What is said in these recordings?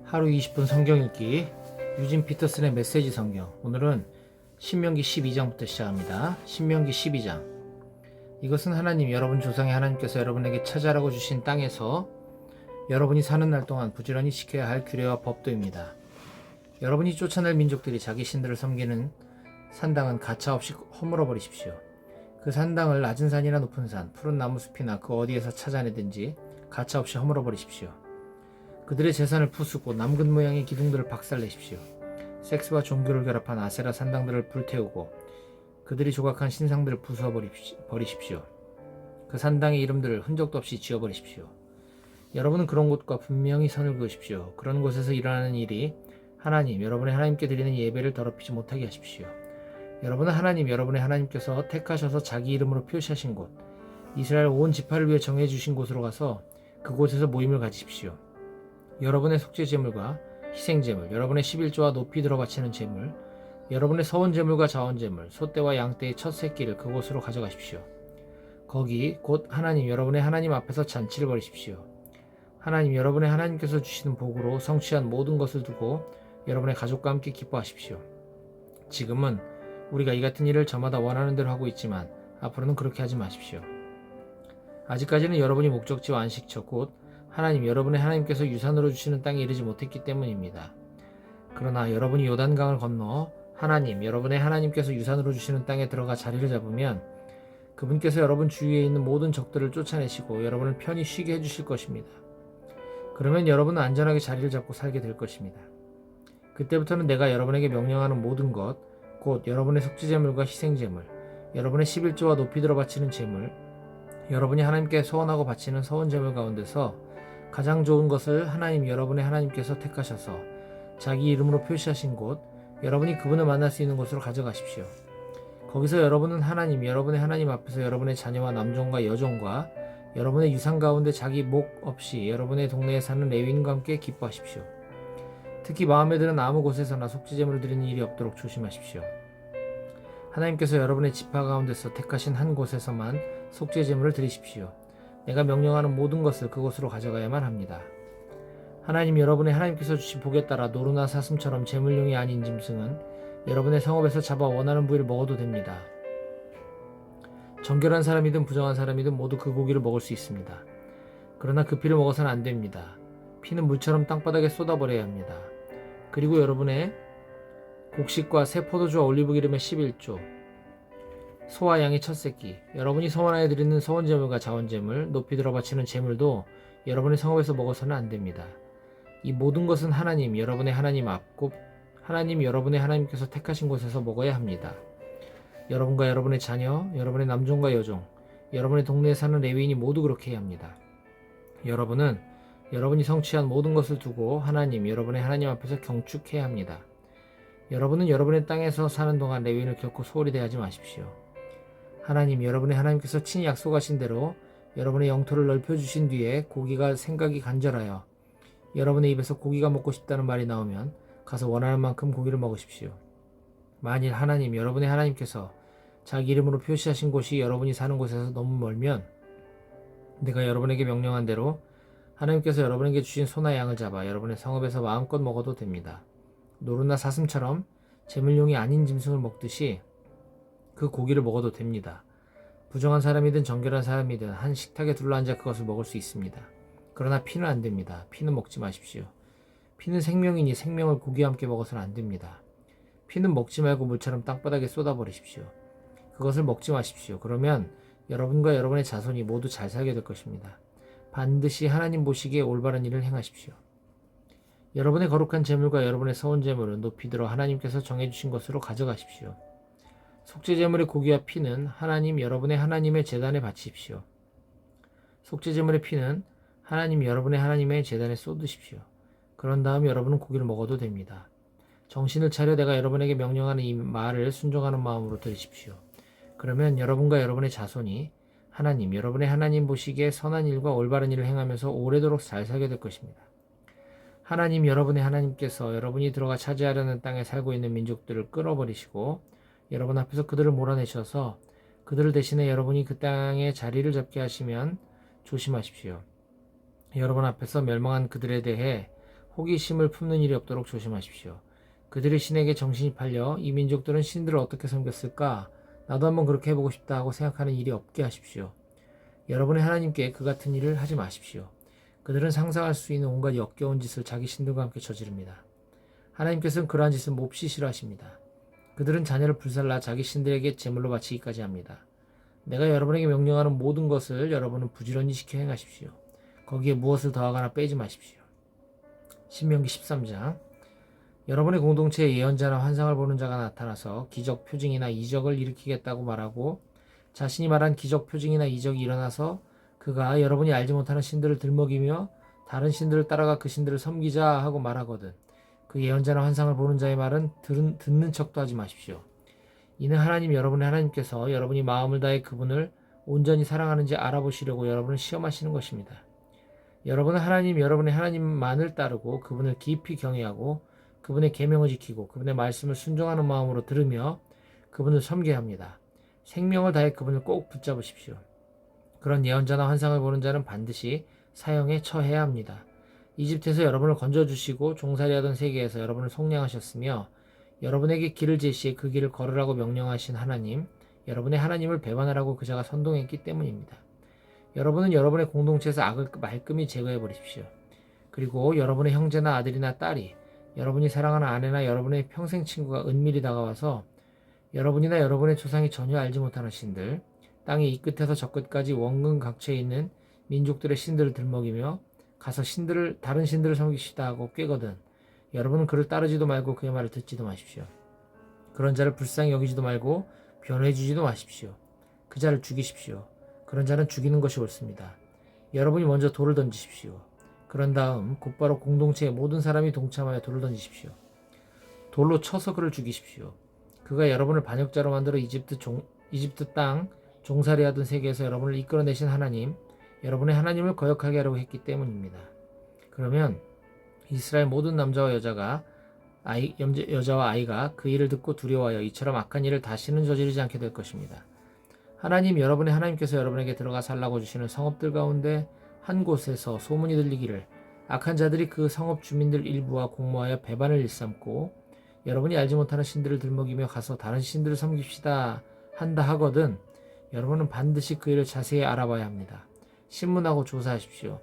하루 20분 성경 읽기 유진 피터슨의 메시지 성경. 오늘은 신명기 12장부터 시작합니다. 신명기 12장. 이것은 하나님, 여러분 조상의 하나님께서 여러분에게 차지하라고 주신 땅에서 여러분이 사는 날 동안 부지런히 지켜야 할 규례와 법도입니다. 여러분이 쫓아낼 민족들이 자기 신들을 섬기는 산당은 가차없이 허물어 버리십시오. 그 산당을 낮은 산이나 높은 산, 푸른 나무숲이나 그 어디에서 찾아내든지 가차없이 허물어 버리십시오. 그들의 재산을 부수고 남근 모양의 기둥들을 박살내십시오. 섹스와 종교를 결합한 아세라 산당들을 불태우고 그들이 조각한 신상들을 부숴 버리십시오. 그 산당의 이름들을 흔적도 없이 지워버리십시오. 여러분은 그런 곳과 분명히 선을 그으십시오. 그런 곳에서 일어나는 일이 하나님, 여러분의 하나님께 드리는 예배를 더럽히지 못하게 하십시오. 여러분은 하나님, 여러분의 하나님께서 택하셔서 자기 이름으로 표시하신 곳, 이스라엘 온 지파를 위해 정해주신 곳으로 가서 그곳에서 모임을 가지십시오. 여러분의 속죄 제물과 희생 제물, 여러분의 11조와 높이 들어 바치는 제물, 여러분의 서원 제물과 자원 제물, 소떼와 양떼의 첫 새끼를 그곳으로 가져가십시오. 거기 곧 하나님, 여러분의 하나님 앞에서 잔치를 벌이십시오. 하나님, 여러분의 하나님께서 주시는 복으로 성취한 모든 것을 두고 여러분의 가족과 함께 기뻐하십시오. 지금은 우리가 이 같은 일을 저마다 원하는 대로 하고 있지만 앞으로는 그렇게 하지 마십시오. 아직까지는 여러분이 목적지와 안식처 곧 하나님, 여러분의 하나님께서 유산으로 주시는 땅에 이르지 못했기 때문입니다. 그러나 여러분이 요단강을 건너 하나님, 여러분의 하나님께서 유산으로 주시는 땅에 들어가 자리를 잡으면 그분께서 여러분 주위에 있는 모든 적들을 쫓아내시고 여러분을 편히 쉬게 해주실 것입니다. 그러면 여러분은 안전하게 자리를 잡고 살게 될 것입니다. 그때부터는 내가 여러분에게 명령하는 모든 것, 곧 여러분의 속죄제물과 희생제물, 여러분의 11조와 높이 들어 바치는 제물, 여러분이 하나님께 소원하고 바치는 서원제물 가운데서 가장 좋은 것을 하나님, 여러분의 하나님께서 택하셔서 자기 이름으로 표시하신 곳, 여러분이 그분을 만날 수 있는 곳으로 가져가십시오. 거기서 여러분은 하나님, 여러분의 하나님 앞에서 여러분의 자녀와 남종과 여종과 여러분의 유산 가운데 자기 목 없이 여러분의 동네에 사는 레위인과 함께 기뻐하십시오. 특히 마음에 드는 아무 곳에서나 속죄제물을 드리는 일이 없도록 조심하십시오. 하나님께서 여러분의 지파 가운데서 택하신 한 곳에서만 속죄제물을 드리십시오. 내가 명령하는 모든 것을 그곳으로 가져가야만 합니다. 하나님, 여러분의 하나님께서 주신 복에 따라 노루나 사슴처럼 제물용이 아닌 짐승은 여러분의 성읍에서 잡아 원하는 부위를 먹어도 됩니다. 정결한 사람이든 부정한 사람이든 모두 그 고기를 먹을 수 있습니다. 그러나 그 피를 먹어서는 안 됩니다. 피는 물처럼 땅바닥에 쏟아버려야 합니다. 그리고 여러분의 곡식과 새 포도주와 올리브기름의 11조, 소와 양의 첫 새끼, 여러분이 서원하여 드리는 서원제물과 자원제물, 높이 들어 바치는 제물도 여러분의 성읍에서 먹어서는 안 됩니다. 이 모든 것은 하나님, 여러분의 하나님 앞, 곧 하나님, 여러분의 하나님께서 택하신 곳에서 먹어야 합니다. 여러분과 여러분의 자녀, 여러분의 남종과 여종, 여러분의 동네에 사는 레위인이 모두 그렇게 해야 합니다. 여러분은 여러분이 성취한 모든 것을 두고 하나님, 여러분의 하나님 앞에서 경축해야 합니다. 여러분은 여러분의 땅에서 사는 동안 레위인을 결코 소홀히 대하지 마십시오. 하나님, 여러분의 하나님께서 친히 약속하신 대로 여러분의 영토를 넓혀주신 뒤에 고기가 생각이 간절하여 여러분의 입에서 고기가 먹고 싶다는 말이 나오면 가서 원하는 만큼 고기를 먹으십시오. 만일 하나님, 여러분의 하나님께서 자기 이름으로 표시하신 곳이 여러분이 사는 곳에서 너무 멀면 내가 여러분에게 명령한 대로 하나님께서 여러분에게 주신 소나 양을 잡아 여러분의 성읍에서 마음껏 먹어도 됩니다. 노루나 사슴처럼 제물용이 아닌 짐승을 먹듯이 그 고기를 먹어도 됩니다. 부정한 사람이든 정결한 사람이든 한 식탁에 둘러앉아 그것을 먹을 수 있습니다. 그러나 피는 안 됩니다. 피는 먹지 마십시오. 피는 생명이니 생명을 고기와 함께 먹어서는 안 됩니다. 피는 먹지 말고 물처럼 땅바닥에 쏟아버리십시오. 그것을 먹지 마십시오. 그러면 여러분과 여러분의 자손이 모두 잘 살게 될 것입니다. 반드시 하나님 보시기에 올바른 일을 행하십시오. 여러분의 거룩한 제물과 여러분의 서원 제물은 높이 들어 하나님께서 정해주신 것으로 가져가십시오. 속죄제물의 고기와 피는 하나님, 여러분의 하나님의 제단에 바치십시오. 속죄제물의 피는 하나님, 여러분의 하나님의 제단에 쏟으십시오. 그런 다음 여러분은 고기를 먹어도 됩니다. 정신을 차려 내가 여러분에게 명령하는 이 말을 순종하는 마음으로 들으십시오. 그러면 여러분과 여러분의 자손이 하나님, 여러분의 하나님 보시기에 선한 일과 올바른 일을 행하면서 오래도록 잘 살게 될 것입니다. 하나님, 여러분의 하나님께서 여러분이 들어가 차지하려는 땅에 살고 있는 민족들을 끌어버리시고 여러분 앞에서 그들을 몰아내셔서 그들을 대신해 여러분이 그 땅에 자리를 잡게 하시면 조심하십시오. 여러분 앞에서 멸망한 그들에 대해 호기심을 품는 일이 없도록 조심하십시오. 그들의 신에게 정신이 팔려 이 민족들은 신들을 어떻게 섬겼을까? 나도 한번 그렇게 해보고 싶다 하고 생각하는 일이 없게 하십시오. 여러분의 하나님께 그 같은 일을 하지 마십시오. 그들은 상상할 수 있는 온갖 역겨운 짓을 자기 신들과 함께 저지릅니다. 하나님께서는 그러한 짓을 몹시 싫어하십니다. 그들은 자녀를 불살라 자기 신들에게 제물로 바치기까지 합니다. 내가 여러분에게 명령하는 모든 것을 여러분은 부지런히 지켜 행하십시오. 거기에 무엇을 더하거나 빼지 마십시오. 신명기 13장. 여러분의 공동체에 예언자나 환상을 보는 자가 나타나서 기적, 표징이나 이적을 일으키겠다고 말하고 자신이 말한 기적, 표징이나 이적이 일어나서 그가 여러분이 알지 못하는 신들을 들먹이며 다른 신들을 따라가 그 신들을 섬기자 하고 말하거든 그 예언자나 환상을 보는 자의 말은 듣는 척도 하지 마십시오. 이는 하나님 여러분의 하나님께서 여러분이 마음을 다해 그분을 온전히 사랑하는지 알아보시려고 여러분을 시험하시는 것입니다. 여러분은 하나님 여러분의 하나님만을 따르고 그분을 깊이 경외하고 그분의 계명을 지키고 그분의 말씀을 순종하는 마음으로 들으며 그분을 섬겨야 합니다. 생명을 다해 그분을 꼭 붙잡으십시오. 그런 예언자나 환상을 보는 자는 반드시 사형에 처해야 합니다. 이집트에서 여러분을 건져주시고 종살이 하던 세계에서 여러분을 속량하셨으며 여러분에게 길을 제시해 그 길을 걸으라고 명령하신 하나님, 여러분의 하나님을 배반하라고 그자가 선동했기 때문입니다. 여러분은 여러분의 공동체에서 악을 말끔히 제거해 버리십시오. 그리고 여러분의 형제나 아들이나 딸이 여러분이 사랑하는 아내나 여러분의 평생 친구가 은밀히 다가와서 여러분이나 여러분의 조상이 전혀 알지 못하는 신들, 땅의 이 끝에서 저 끝까지 원근 각처에 있는 민족들의 신들을 들먹이며 가서 다른 신들을 섬기시다 하고 꾀거든 여러분은 그를 따르지도 말고 그의 말을 듣지도 마십시오. 그런 자를 불쌍히 여기지도 말고 변호해 주지도 마십시오. 그 자를 죽이십시오. 그런 자는 죽이는 것이 옳습니다. 여러분이 먼저 돌을 던지십시오. 그런 다음 곧바로 공동체의 모든 사람이 동참하여 돌을 던지십시오. 돌로 쳐서 그를 죽이십시오. 그가 여러분을 반역자로 만들어 이집트 땅 종살이하던 세계에서 여러분을 이끌어내신 하나님, 여러분의 하나님을 거역하게 하려고 했기 때문입니다. 그러면 이스라엘 모든 남자와 여자와 아이가 그 일을 듣고 두려워하여 이처럼 악한 일을 다시는 저지르지 않게 될 것입니다. 하나님 여러분의 하나님께서 여러분에게 들어가 살라고 주시는 성읍들 가운데 한 곳에서 소문이 들리기를 악한 자들이 그 성읍 주민들 일부와 공모하여 배반을 일삼고 여러분이 알지 못하는 신들을 들먹이며 가서 다른 신들을 섬깁시다 한다 하거든 여러분은 반드시 그 일을 자세히 알아봐야 합니다. 신문하고 조사하십시오.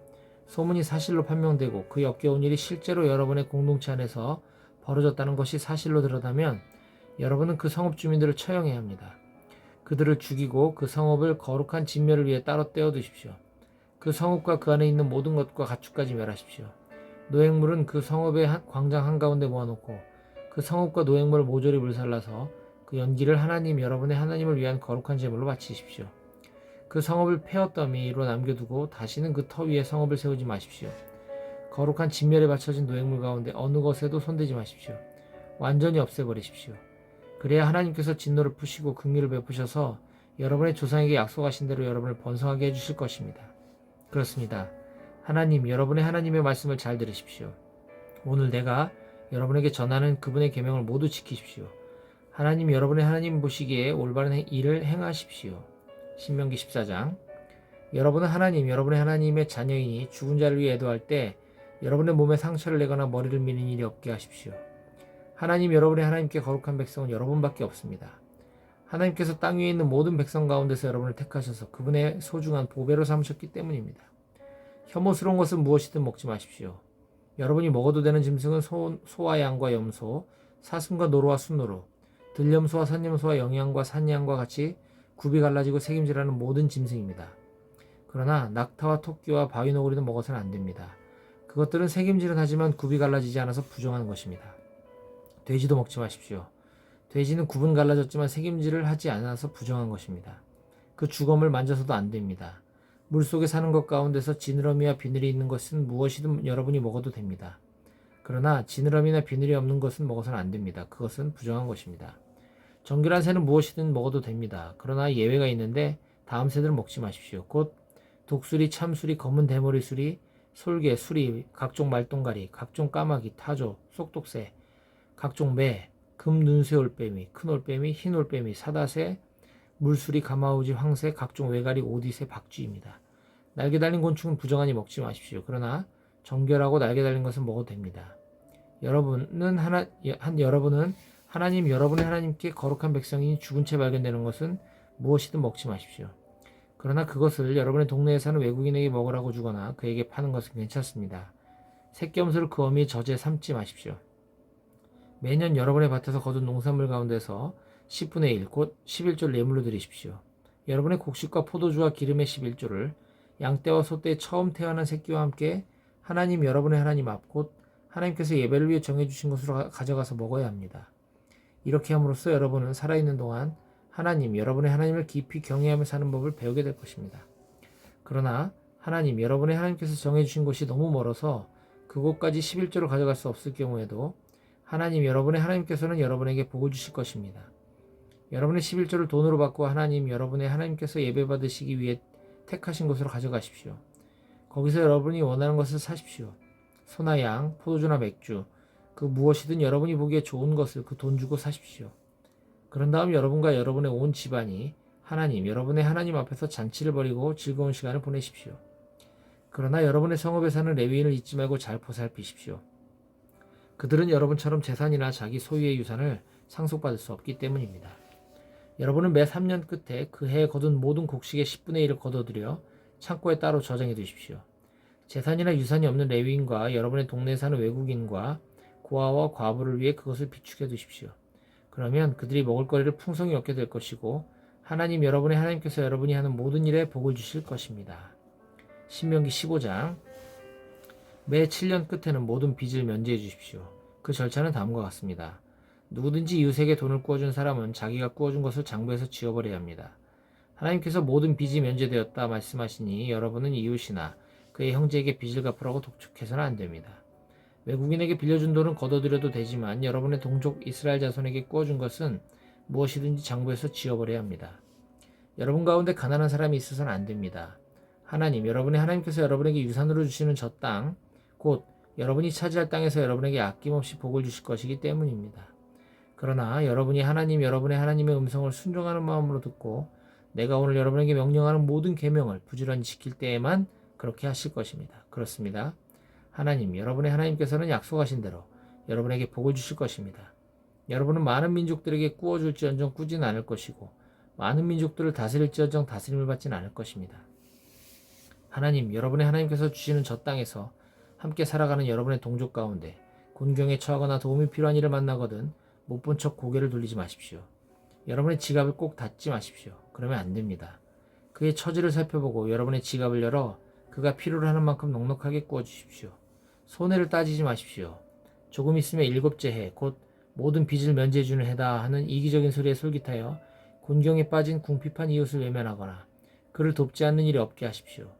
소문이 사실로 판명되고 그 역겨운 일이 실제로 여러분의 공동체 안에서 벌어졌다는 것이 사실로 드러나면 여러분은 그 성읍 주민들을 처형해야 합니다. 그들을 죽이고 그 성읍을 거룩한 진멸을 위해 따로 떼어두십시오. 그 성읍과 그 안에 있는 모든 것과 가축까지 멸하십시오. 노획물은 그 성읍의 광장 한가운데 모아놓고 그 성읍과 노획물을 모조리 불살라서 그 연기를 하나님 여러분의 하나님을 위한 거룩한 제물로 바치십시오. 그 성읍을 폐허더미로 남겨두고 다시는 그 터 위에 성읍을 세우지 마십시오. 거룩한 진멸에 바쳐진 노획물 가운데 어느 것에도 손대지 마십시오. 완전히 없애버리십시오. 그래야 하나님께서 진노를 푸시고 긍휼을 베푸셔서 여러분의 조상에게 약속하신 대로 여러분을 번성하게 해주실 것입니다. 그렇습니다. 하나님, 여러분의 하나님의 말씀을 잘 들으십시오. 오늘 내가 여러분에게 전하는 그분의 계명을 모두 지키십시오. 하나님, 여러분의 하나님 보시기에 올바른 일을 행하십시오. 신명기 14장. 여러분은 하나님, 여러분의 하나님의 자녀이니 죽은 자를 위해 애도할 때 여러분의 몸에 상처를 내거나 머리를 미는 일이 없게 하십시오. 하나님, 여러분의 하나님께 거룩한 백성은 여러분밖에 없습니다. 하나님께서 땅 위에 있는 모든 백성 가운데서 여러분을 택하셔서 그분의 소중한 보배로 삼으셨기 때문입니다. 혐오스러운 것은 무엇이든 먹지 마십시오. 여러분이 먹어도 되는 짐승은 소와 양과 염소, 사슴과 노루와 순노루, 들염소와 산염소와 영양과 산양과 같이 굽이 갈라지고 색임질하는 모든 짐승입니다. 그러나 낙타와 토끼와 바위너구리는 먹어서는 안 됩니다. 그것들은 색임질은 하지만 굽이 갈라지지 않아서 부정한 것입니다. 돼지도 먹지 마십시오. 돼지는 굽은 갈라졌지만 색임질을 하지 않아서 부정한 것입니다. 그 주검을 만져서도 안 됩니다. 물속에 사는 것 가운데서 지느러미와 비늘이 있는 것은 무엇이든 여러분이 먹어도 됩니다. 그러나 지느러미나 비늘이 없는 것은 먹어서는 안 됩니다. 그것은 부정한 것입니다. 정결한 새는 무엇이든 먹어도 됩니다. 그러나 예외가 있는데 다음 새들은 먹지 마십시오. 곧 독수리, 참수리, 검은 대머리수리, 솔개, 수리, 각종 말똥가리, 각종 까마귀, 타조, 쏙독새, 각종 매, 금 눈새 올빼미, 큰 올빼미, 흰 올빼미, 사다새, 물수리, 가마우지, 황새, 각종 외가리, 오디새, 박쥐입니다. 날개 달린 곤충은 부정하니 먹지 마십시오. 그러나 정결하고 날개 달린 것을 먹어도 됩니다. 여러분은 하나님 여러분의 하나님께 거룩한 백성이 죽은 채 발견되는 것은 무엇이든 먹지 마십시오. 그러나 그것을 여러분의 동네에 사는 외국인에게 먹으라고 주거나 그에게 파는 것은 괜찮습니다. 새끼염소를 그 어미의 젖에 삶지 마십시오. 매년 여러분의 밭에서 거둔 농산물 가운데서 10분의 1, 곧 11조를 예물로 드리십시오. 여러분의 곡식과 포도주와 기름의 11조를 양떼와 소떼의 처음 태어난 새끼와 함께 하나님 여러분의 하나님 앞, 곧 하나님께서 예배를 위해 정해주신 곳으로 가져가서 먹어야 합니다. 이렇게 함으로써 여러분은 살아있는 동안 하나님 여러분의 하나님을 깊이 경외하며 사는 법을 배우게 될 것입니다. 그러나 하나님 여러분의 하나님께서 정해주신 곳이 너무 멀어서 그곳까지 11조를 가져갈 수 없을 경우에도 하나님 여러분의 하나님께서는 여러분에게 복을 주실 것입니다. 여러분의 11조를 돈으로 받고 하나님 여러분의 하나님께서 예배 받으시기 위해 택하신 곳으로 가져가십시오. 거기서 여러분이 원하는 것을 사십시오. 소나 양, 포도주나 맥주, 그 무엇이든 여러분이 보기에 좋은 것을 그 돈 주고 사십시오. 그런 다음 여러분과 여러분의 온 집안이 하나님 여러분의 하나님 앞에서 잔치를 벌이고 즐거운 시간을 보내십시오. 그러나 여러분의 성읍에 사는 레위인을 잊지 말고 잘 보살피십시오. 그들은 여러분처럼 재산이나 자기 소유의 유산을 상속받을 수 없기 때문입니다. 여러분은 매 3년 끝에 그 해에 거둔 모든 곡식의 10분의 1을 거둬들여 창고에 따로 저장해 두십시오. 재산이나 유산이 없는 레위인과 여러분의 동네에 사는 외국인과 고아와 과부를 위해 그것을 비축해 두십시오. 그러면 그들이 먹을거리를 풍성히 얻게 될 것이고 하나님 여러분의 하나님께서 여러분이 하는 모든 일에 복을 주실 것입니다. 신명기 15장. 매 7년 끝에는 모든 빚을 면제해 주십시오. 그 절차는 다음과 같습니다. 누구든지 이웃에게 돈을 꾸어준 사람은 자기가 꾸어준 것을 장부에서 지워버려야 합니다. 하나님께서 모든 빚이 면제되었다 말씀하시니 여러분은 이웃이나 그의 형제에게 빚을 갚으라고 독촉해서는 안 됩니다. 외국인에게 빌려준 돈은 걷어들여도 되지만 여러분의 동족 이스라엘 자손에게 꾸어준 것은 무엇이든지 장부에서 지워버려야 합니다. 여러분 가운데 가난한 사람이 있어서는 안 됩니다. 하나님, 여러분의 하나님께서 여러분에게 유산으로 주시는 저 땅, 곧 여러분이 차지할 땅에서 여러분에게 아낌없이 복을 주실 것이기 때문입니다. 그러나 여러분이 하나님, 여러분의 하나님의 음성을 순종하는 마음으로 듣고 내가 오늘 여러분에게 명령하는 모든 계명을 부지런히 지킬 때에만 그렇게 하실 것입니다. 그렇습니다. 하나님, 여러분의 하나님께서는 약속하신 대로 여러분에게 복을 주실 것입니다. 여러분은 많은 민족들에게 꾸어줄지언정 꾸지는 않을 것이고 많은 민족들을 다스릴지언정 다스림을 받지는 않을 것입니다. 하나님, 여러분의 하나님께서 주시는 저 땅에서 함께 살아가는 여러분의 동족 가운데 곤경에 처하거나 도움이 필요한 일을 만나거든 못 본 척 고개를 돌리지 마십시오. 여러분의 지갑을 꼭 닫지 마십시오. 그러면 안 됩니다. 그의 처지를 살펴보고 여러분의 지갑을 열어 그가 필요로 하는 만큼 넉넉하게 꾸어주십시오. 손해를 따지지 마십시오. 조금 있으면 7째 해, 곧 모든 빚을 면제해주는 해다 하는 이기적인 소리에 솔깃하여 곤경에 빠진 궁핍한 이웃을 외면하거나 그를 돕지 않는 일이 없게 하십시오.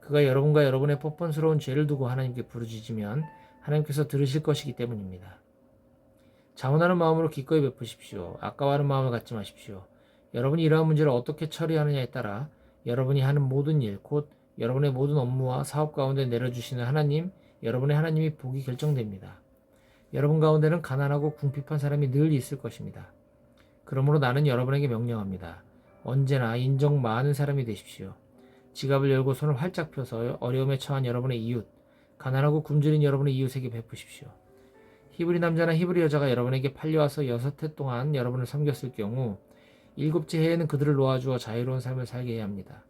그가 여러분과 여러분의 뻔뻔스러운 죄를 두고 하나님께 부르짖으면 하나님께서 들으실 것이기 때문입니다. 자원하는 마음으로 기꺼이 베푸십시오. 아까워하는 마음을 갖지 마십시오. 여러분이 이러한 문제를 어떻게 처리하느냐에 따라 여러분이 하는 모든 일, 곧 여러분의 모든 업무와 사업 가운데 내려주시는 하나님, 여러분의 하나님이 복이 결정됩니다. 여러분 가운데는 가난하고 궁핍한 사람이 늘 있을 것입니다. 그러므로 나는 여러분에게 명령합니다. 언제나 인정 많은 사람이 되십시오. 지갑을 열고 손을 활짝 펴서 어려움에 처한 여러분의 이웃, 가난하고 굶주린 여러분의 이웃에게 베푸십시오. 히브리 남자나 히브리 여자가 여러분에게 팔려와서 6해 동안 여러분을 섬겼을 경우 7째 해에는 그들을 놓아주어 자유로운 삶을 살게 해야 합니다.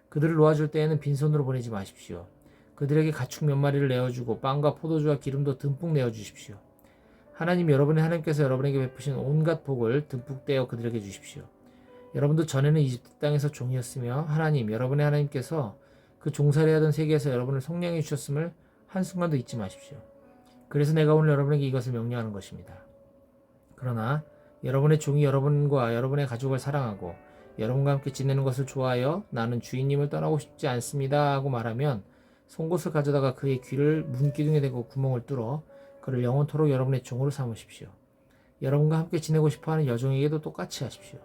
그들을 놓아줄 때에는 빈손으로 보내지 마십시오. 그들에게 가축 몇 마리를 내어주고 빵과 포도주와 기름도 듬뿍 내어주십시오. 하나님 여러분의 하나님께서 여러분에게 베푸신 온갖 복을 듬뿍 떼어 그들에게 주십시오. 여러분도 전에는 이집트 땅에서 종이었으며 하나님 여러분의 하나님께서 그 종살이 하던 세계에서 여러분을 속량해 주셨음을 한순간도 잊지 마십시오. 그래서 내가 오늘 여러분에게 이것을 명령하는 것입니다. 그러나 여러분의 종이 여러분과 여러분의 가족을 사랑하고 여러분과 함께 지내는 것을 좋아하여 나는 주인님을 떠나고 싶지 않습니다 하고 말하면 송곳을 가져다가 그의 귀를 문기둥에 대고 구멍을 뚫어 그를 영원토록 여러분의 종으로 삼으십시오. 여러분과 함께 지내고 싶어하는 여종에게도 똑같이 하십시오.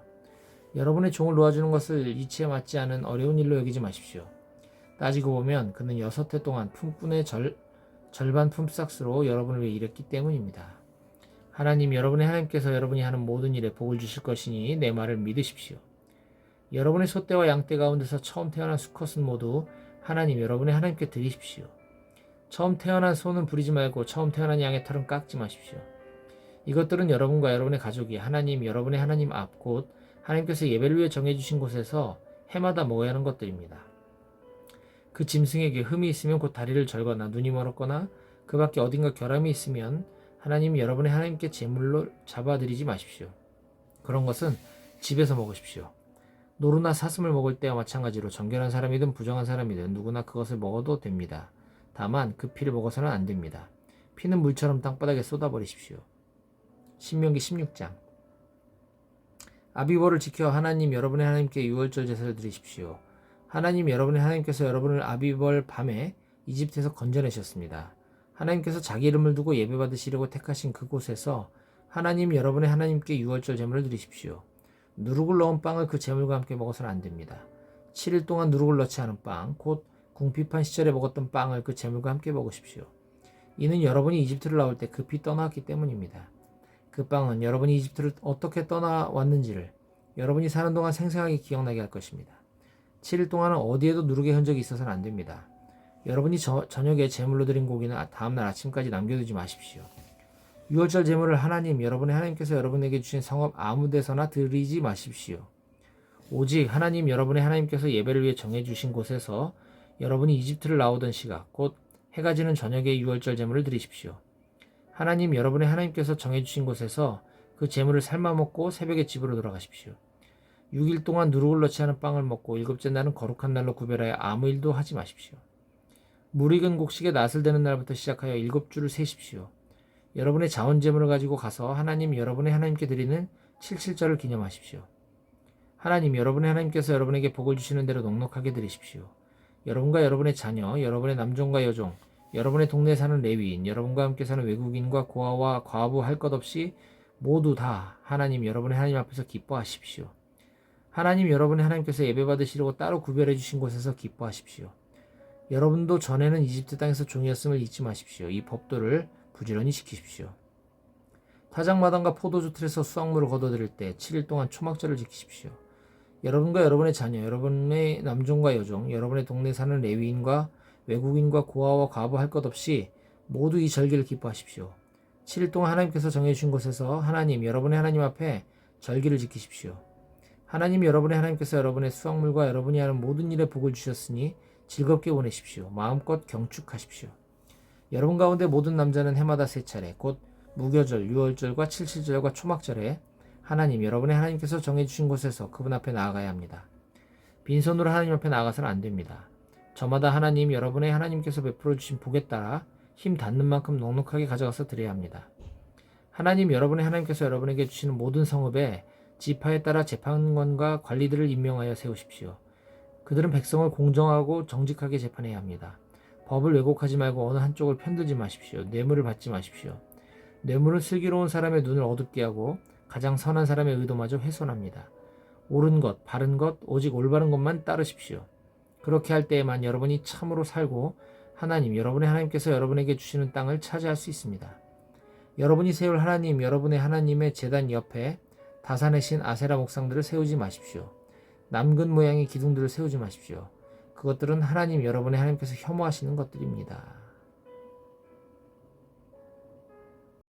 여러분의 종을 놓아주는 것을 이치에 맞지 않은 어려운 일로 여기지 마십시오. 따지고 보면 그는 6해 동안 품꾼의 절반 품삯으로 여러분을 위해 일했기 때문입니다. 하나님 여러분의 하나님께서 여러분이 하는 모든 일에 복을 주실 것이니 내 말을 믿으십시오. 여러분의 소떼와 양떼 가운데서 처음 태어난 수컷은 모두 하나님 여러분의 하나님께 드리십시오. 처음 태어난 소는 부리지 말고 처음 태어난 양의 털은 깎지 마십시오. 이것들은 여러분과 여러분의 가족이 하나님 여러분의 하나님 앞 곧 하나님께서 예배를 위해 정해주신 곳에서 해마다 먹어야 하는 것들입니다. 그 짐승에게 흠이 있으면 곧 다리를 절거나 눈이 멀었거나 그 밖에 어딘가 결함이 있으면 하나님 여러분의 하나님께 제물로 잡아드리지 마십시오. 그런 것은 집에서 먹으십시오. 노루나 사슴을 먹을 때와 마찬가지로 정결한 사람이든 부정한 사람이든 누구나 그것을 먹어도 됩니다. 다만 그 피를 먹어서는 안 됩니다. 피는 물처럼 땅바닥에 쏟아버리십시오. 신명기 16장. 아비벌을 지켜 하나님 여러분의 하나님께 유월절 제사를 드리십시오. 하나님 여러분의 하나님께서 여러분을 아비벌 밤에 이집트에서 건져내셨습니다. 하나님께서 자기 이름을 두고 예배받으시려고 택하신 그곳에서 하나님 여러분의 하나님께 유월절 제물을 드리십시오. 누룩을 넣은 빵을 그 제물과 함께 먹어서는 안 됩니다. 7일 동안 누룩을 넣지 않은 빵, 곧 궁핍한 시절에 먹었던 빵을 그 제물과 함께 먹으십시오. 이는 여러분이 이집트를 나올 때 급히 떠나왔기 때문입니다. 그 빵은 여러분이 이집트를 어떻게 떠나왔는지를 여러분이 사는 동안 생생하게 기억나게 할 것입니다. 7일 동안은 어디에도 누룩의 흔적이 있어서는 안 됩니다. 여러분이 저녁에 제물로 드린 고기는 다음날 아침까지 남겨두지 마십시오. 유월절 제물을 하나님 여러분의 하나님께서 여러분에게 주신 성읍 아무 데서나 드리지 마십시오. 오직 하나님 여러분의 하나님께서 예배를 위해 정해주신 곳에서 여러분이 이집트를 나오던 시각 곧 해가 지는 저녁에 유월절 제물을 드리십시오. 하나님 여러분의 하나님께서 정해주신 곳에서 그 제물을 삶아 먹고 새벽에 집으로 돌아가십시오. 6일 동안 누룩을 넣지 않은 빵을 먹고 일곱째 날은 거룩한 날로 구별하여 아무 일도 하지 마십시오. 물 익은 곡식에 낫을 대는 날부터 시작하여 7주를 세십시오. 여러분의 자원제물을 가지고 가서 하나님 여러분의 하나님께 드리는 칠칠절을 기념하십시오. 하나님 여러분의 하나님께서 여러분에게 복을 주시는 대로 넉넉하게 드리십시오. 여러분과 여러분의 자녀, 여러분의 남종과 여종, 여러분의 동네에 사는 레위인, 여러분과 함께 사는 외국인과 고아와 과부 할 것 없이 모두 다 하나님 여러분의 하나님 앞에서 기뻐하십시오. 하나님 여러분의 하나님께서 예배받으시려고 따로 구별해 주신 곳에서 기뻐하십시오. 여러분도 전에는 이집트 땅에서 종이었음을 잊지 마십시오. 이 법도를 부지런히 지키십시오. 타작마당과 포도주 틀에서 수확물을 거둬들일 때 7일 동안 초막절을 지키십시오. 여러분과 여러분의 자녀, 여러분의 남종과 여종, 여러분의 동네에 사는 레위인과 외국인과 고아와 과부 할 것 없이 모두 이 절기를 기뻐하십시오. 7일 동안 하나님께서 정해주신 곳에서 하나님 여러분의 하나님 앞에 절기를 지키십시오. 하나님 여러분의 하나님께서 여러분의 수확물과 여러분이 하는 모든 일에 복을 주셨으니 즐겁게 보내십시오. 마음껏 경축하십시오. 여러분 가운데 모든 남자는 해마다 3차례 곧 무교절, 유월절과 칠칠절과 초막절에 하나님 여러분의 하나님께서 정해주신 곳에서 그분 앞에 나아가야 합니다. 빈손으로 하나님 앞에 나아가서는 안 됩니다. 저마다 하나님 여러분의 하나님께서 베풀어 주신 복에 따라 힘 닿는 만큼 넉넉하게 가져가서 드려야 합니다. 하나님 여러분의 하나님께서 여러분에게 주시는 모든 성읍에 지파에 따라 재판관과 관리들을 임명하여 세우십시오. 그들은 백성을 공정하고 정직하게 재판해야 합니다. 법을 왜곡하지 말고 어느 한쪽을 편들지 마십시오. 뇌물을 받지 마십시오. 뇌물은 슬기로운 사람의 눈을 어둡게 하고 가장 선한 사람의 의도마저 훼손합니다. 옳은 것, 바른 것, 오직 올바른 것만 따르십시오. 그렇게 할 때에만 여러분이 참으로 살고 하나님 여러분의 하나님께서 여러분에게 주시는 땅을 차지할 수 있습니다. 여러분이 세울 하나님 여러분의 하나님의 제단 옆에 다산의 신 아세라 목상들을 세우지 마십시오. 남근 모양의 기둥들을 세우지 마십시오. 그것들은 하나님 여러분의 하나님께서 혐오하시는 것들입니다.